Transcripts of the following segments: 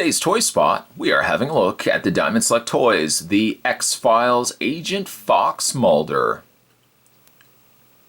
today's Toy Spot, we are having a look at the Diamond Select Toys, the X-Files Agent Fox Mulder.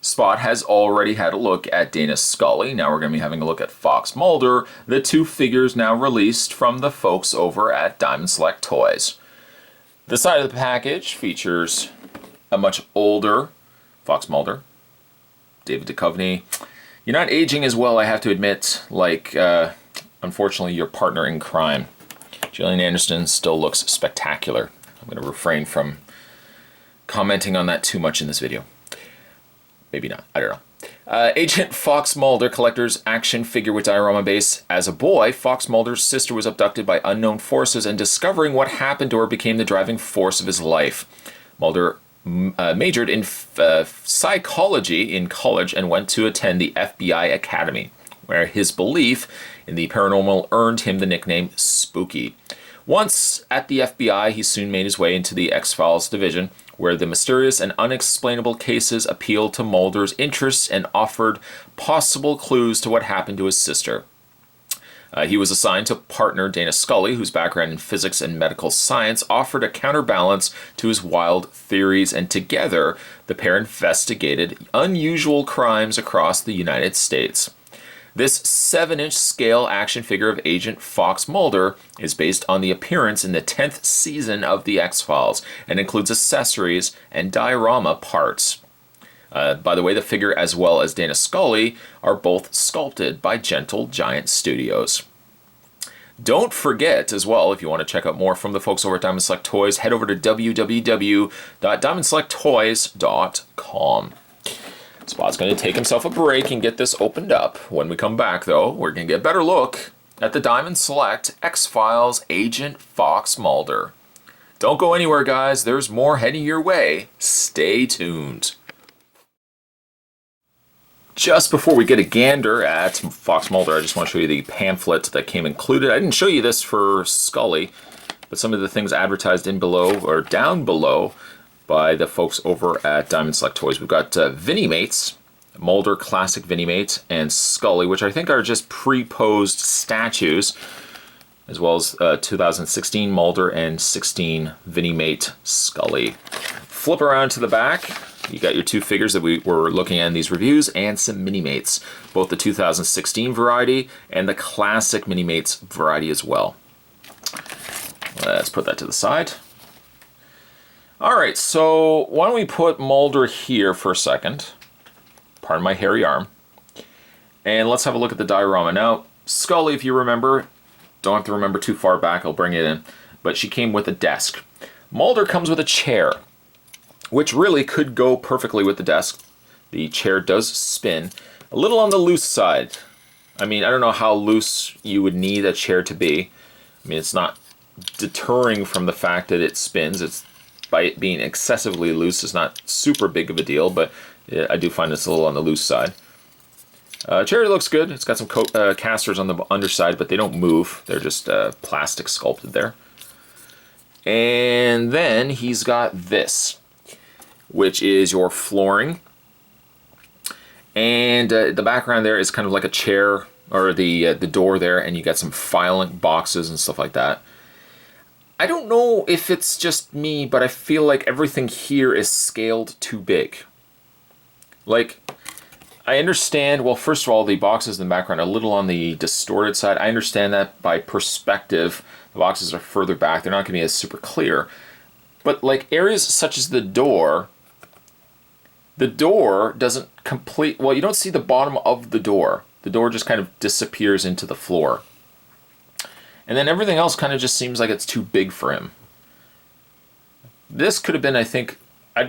Spot has already had a look at Dana Scully. Now we're going to be having a look at Fox Mulder, the two figures now released from the folks over at Diamond Select Toys. The side of the package features a much older Fox Mulder. David Duchovny. You're not aging as well, I have to admit, like, unfortunately, your partner in crime. Gillian Anderson still looks spectacular. I'm going to refrain from commenting on that too much in this video. Maybe not, I don't know. Agent Fox Mulder collector's action figure with diorama base. As a boy, Fox Mulder's sister was abducted by unknown forces, and discovering what happened to her became the driving force of his life. Mulder majored in psychology in college and went to attend the FBI Academy, where his belief in the paranormal earned him the nickname Spooky. Once at the FBI, he soon made his way into the X-Files division, where the mysterious and unexplainable cases appealed to Mulder's interests and offered possible clues to what happened to his sister. He was assigned to partner Dana Scully, whose background in physics and medical science offered a counterbalance to his wild theories, and together the pair investigated unusual crimes across the United States. This 7-inch scale action figure of Agent Fox Mulder is based on the appearance in the 10th season of The X-Files and includes accessories and diorama parts. By the way, the figure as well as Dana Scully are both sculpted by Gentle Giant Studios. Don't forget as well, if you want to check out more from the folks over at Diamond Select Toys, head over to www.diamondselecttoys.com. Spot's going to take himself a break and get this opened up. When we come back, though, we're going to get a better look at the Diamond Select X-Files Agent Fox Mulder. Don't go anywhere, guys. There's more heading your way. Stay tuned. Just before we get a gander at Fox Mulder, I just want to show you the pamphlet that came included. I didn't show you this for Scully, but some of the things advertised in below or down below by the folks over at Diamond Select Toys. We've got Vinimates, Mulder Classic Vinimate, and Scully, which I think are just pre-posed statues, as well as 2016 Mulder and 16 Vinimate Scully. Flip around to the back. You got your two figures that we were looking at in these reviews, and some Minimates, both the 2016 variety and the classic Minimates variety as well. Let's put that to the side. All right, so why don't we put Mulder here for a second. Pardon my hairy arm. And let's have a look at the diorama. Now, Scully, if you remember, don't have to remember too far back, I'll bring it in, but she came with a desk. Mulder comes with a chair, which really could go perfectly with the desk. The chair does spin. A little on the loose side. I mean, I don't know how loose you would need a chair to be. I mean, it's not deterring from the fact that it spins. It's by it being excessively loose, it's not super big of a deal, but I do find it's a little on the loose side. Chair looks good. It's got some casters on the underside, but they don't move. They're just plastic sculpted there. And then he's got this, which is your flooring. And the background there is kind of like a chair, or the door there, and you got some filing boxes and stuff like that. I don't know if it's just me, but I feel like everything here is scaled too big. Like, I understand, well, first of all, the boxes in the background are a little on the distorted side. I understand that by perspective, the boxes are further back. They're not going to be as super clear. But like areas such as the door doesn't complete, well, you don't see the bottom of the door. The door just kind of disappears into the floor. And then everything else kind of just seems like it's too big for him. This could have been, I think,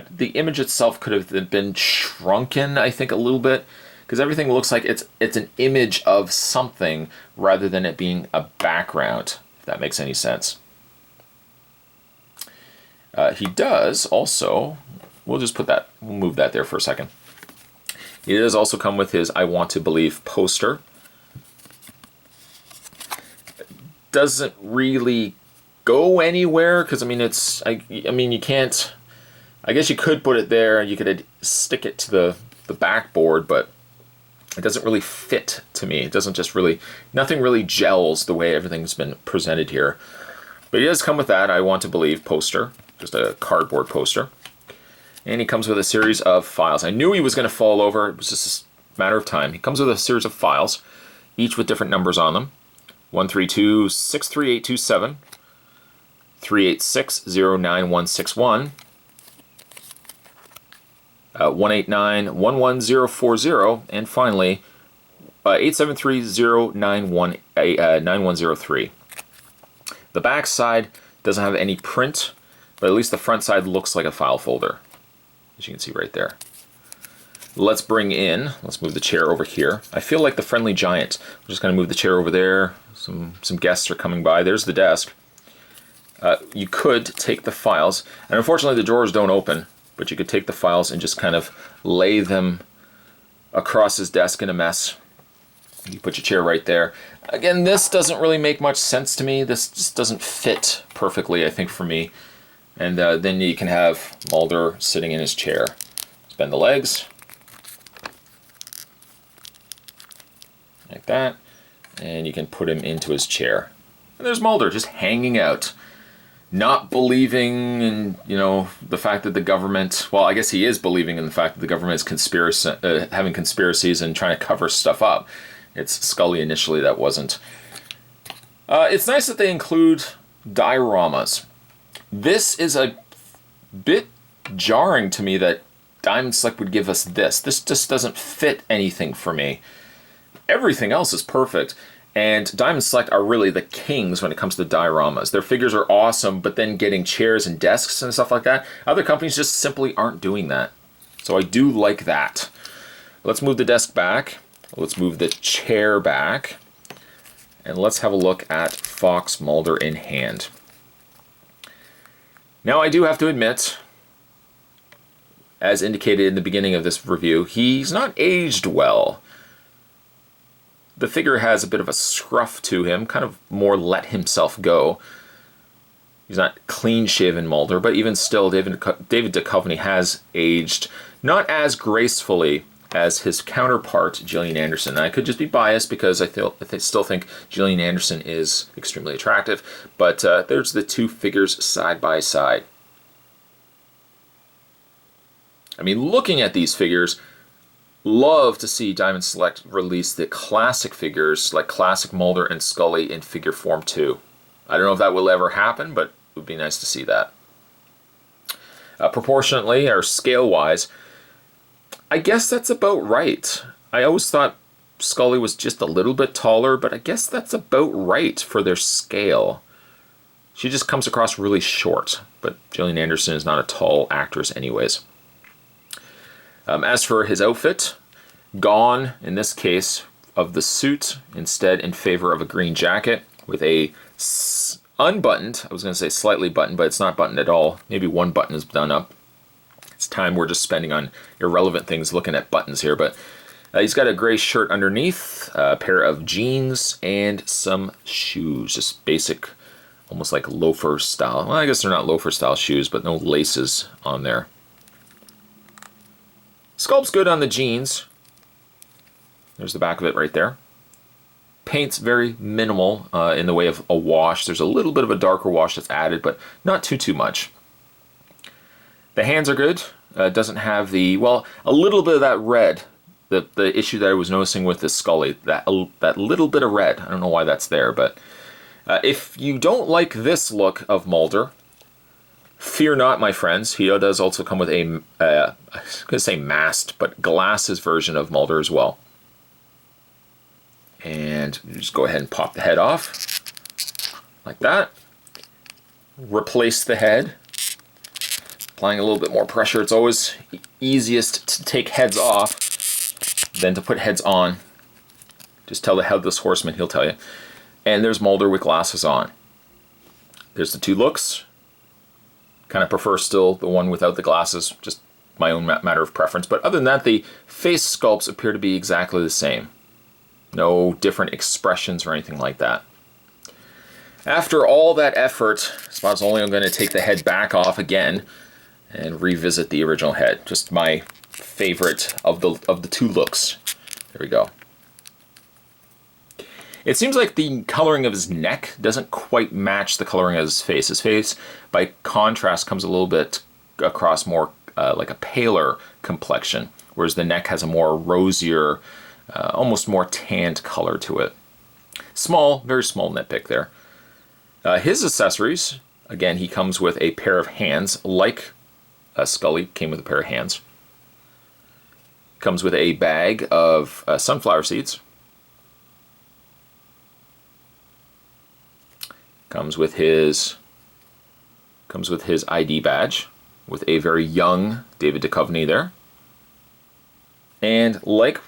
the image itself could have been shrunken, I think, a little bit, because everything looks like it's an image of something rather than it being a background, if that makes any sense. He does also, we'll move that there for a second. He does also come with his I Want to Believe poster. Doesn't really go anywhere, because I mean you can't, I guess you could put it there and you could stick it to the backboard, but it doesn't really fit to me. It doesn't just really, nothing really gels the way everything's been presented here. But he does come with that, I want to believe, poster. Just a cardboard poster. And he comes with a series of files. I knew he was going to fall over. It was just a matter of time. He comes with a series of files, each with different numbers on them. 132 63827, 386 09161, 189 11040, and finally 873 9103. The back side doesn't have any print, but at least the front side looks like a file folder, as you can see right there. Let's move the chair over here. I feel like the friendly giant. I'm just going to move the chair over there. Some guests are coming by. There's the desk. You could take the files, and unfortunately the drawers don't open, but you could take the files and just kind of lay them across his desk in a mess. You put your chair right there. Again, this doesn't really make much sense to me. This just doesn't fit perfectly, I think, for me. And then you can have Mulder sitting in his chair. Just bend the legs. Like that. And you can put him into his chair. And there's Mulder just hanging out. Not believing in, the fact that the government, well, I guess he is believing in the fact that the government is having conspiracies and trying to cover stuff up. It's Scully initially that wasn't. It's nice that they include dioramas. This is a bit jarring to me that Diamond Select would give us this. This just doesn't fit anything for me. Everything else is perfect. And Diamond Select are really the kings when it comes to dioramas. Their figures are awesome, but then getting chairs and desks and stuff like that, other companies just simply aren't doing that. So I do like that. Let's move the desk back. Let's move the chair back. And let's have a look at Fox Mulder in hand. Now I do have to admit, as indicated in the beginning of this review, he's not aged well. The figure has a bit of a scruff to him, kind of more let himself go. He's not clean-shaven Mulder, but even still, David Duchovny has aged not as gracefully as his counterpart, Gillian Anderson. And I could just be biased because I still think Gillian Anderson is extremely attractive, but there's the two figures side by side. I mean, looking at these figures, love to see Diamond Select release the classic figures like classic Mulder and Scully in figure form too. I don't know if that will ever happen, but it would be nice to see that. Proportionately, or scale-wise, I guess that's about right. I always thought Scully was just a little bit taller, but I guess that's about right for their scale. She just comes across really short, but Gillian Anderson is not a tall actress anyways. As for his outfit, gone in this case of the suit, instead in favor of a green jacket with a unbuttoned, I was going to say slightly buttoned, but it's not buttoned at all. Maybe one button is done up. It's time we're just spending on irrelevant things looking at buttons here, but he's got a gray shirt underneath, a pair of jeans, and some shoes, just basic, almost like loafer style. Well, I guess they're not loafer style shoes, but no laces on there. Sculpt's good on the jeans. There's the back of it right there. Paint's very minimal in the way of a wash. There's a little bit of a darker wash that's added, but not too much. The hands are good. Doesn't have the, well, a little bit of that red. The issue that I was noticing with the Scully, that little bit of red. I don't know why that's there, but if you don't like this look of Mulder, fear not, my friends. He does also come with a, I was going to say masked, but glasses version of Mulder as well. And just go ahead and pop the head off, like that. Replace the head. Applying a little bit more pressure. It's always easiest to take heads off than to put heads on. Just tell the Headless Horseman, he'll tell you. And there's Mulder with glasses on. There's the two looks. Kind of prefer still the one without the glasses, just my own matter of preference. But other than that, the face sculpts appear to be exactly the same. No different expressions or anything like that. After all that effort, Spot's only going to take the head back off again and revisit the original head. Just my favorite of the two looks. There we go. It seems like the coloring of his neck doesn't quite match the coloring of his face. His face, by contrast, comes a little bit across more like a paler complexion, whereas the neck has a more rosier, almost more tanned color to it. Small, very small nitpick there. His accessories, again, he comes with a pair of hands, like Scully came with a pair of hands. Comes with a bag of sunflower seeds. Comes with his ID badge with a very young David Duchovny there. And like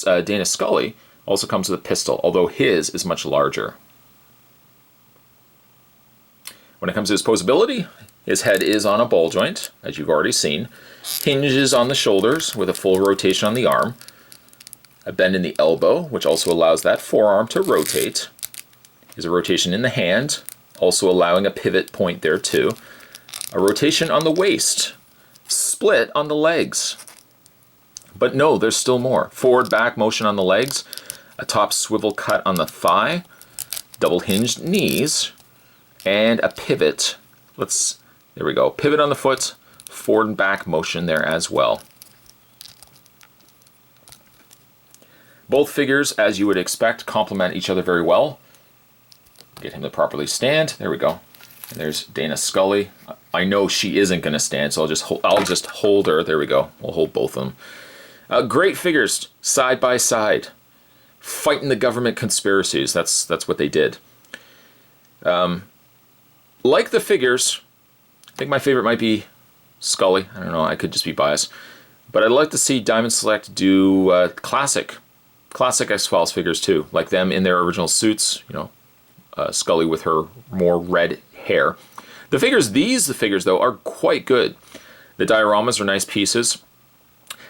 Dana Scully, also comes with a pistol, although his is much larger. When it comes to his posability, his head is on a ball joint, as you've already seen. Hinges on the shoulders with a full rotation on the arm. A bend in the elbow, which also allows that forearm to rotate. There's a rotation in the hand, also allowing a pivot point there too. A rotation on the waist. Split on the legs. But no, there's still more. Forward back motion on the legs. A top swivel cut on the thigh. Double hinged knees. And a pivot. There we go. Pivot on the foot. Forward and back motion there as well. Both figures, as you would expect, complement each other very well. Get him to properly stand. There we go. And there's Dana Scully. I know she isn't going to stand, so I'll just hold her. There we go. We'll hold both of them. Great figures, side by side, fighting the government conspiracies. That's what they did. Like the figures, I think my favorite might be Scully. I don't know. I could just be biased, but I'd like to see Diamond Select do classic X-Files figures too, like them in their original suits. You know. Scully with her more red hair. The figures though are quite good. The dioramas are nice pieces.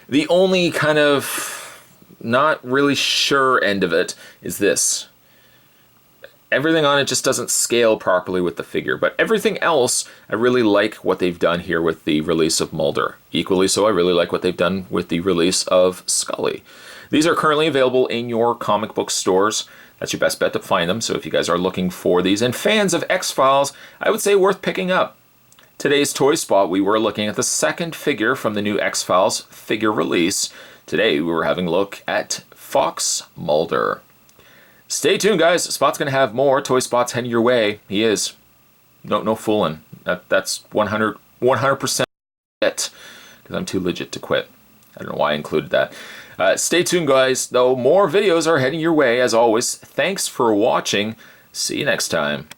The only kind of not really sure end of it is this. Everything on it just doesn't scale properly with the figure, but everything else, I really like what they've done here with the release of Mulder. Equally so, I really like what they've done with the release of Scully. These are currently available in your comic book stores. That's your best bet to find them, so if you guys are looking for these and fans of X-Files, I would say worth picking up. Today's Toy Spot, we were looking at the second figure from the new X-Files figure release. Today, we were having a look at Fox Mulder. Stay tuned, guys. Spot's going to have more Toy Spots heading your way. He is. No fooling. That's 100% it, because I'm too legit to quit. I don't know why I included that. Stay tuned, guys, though more videos are heading your way. As always, thanks for watching. See you next time.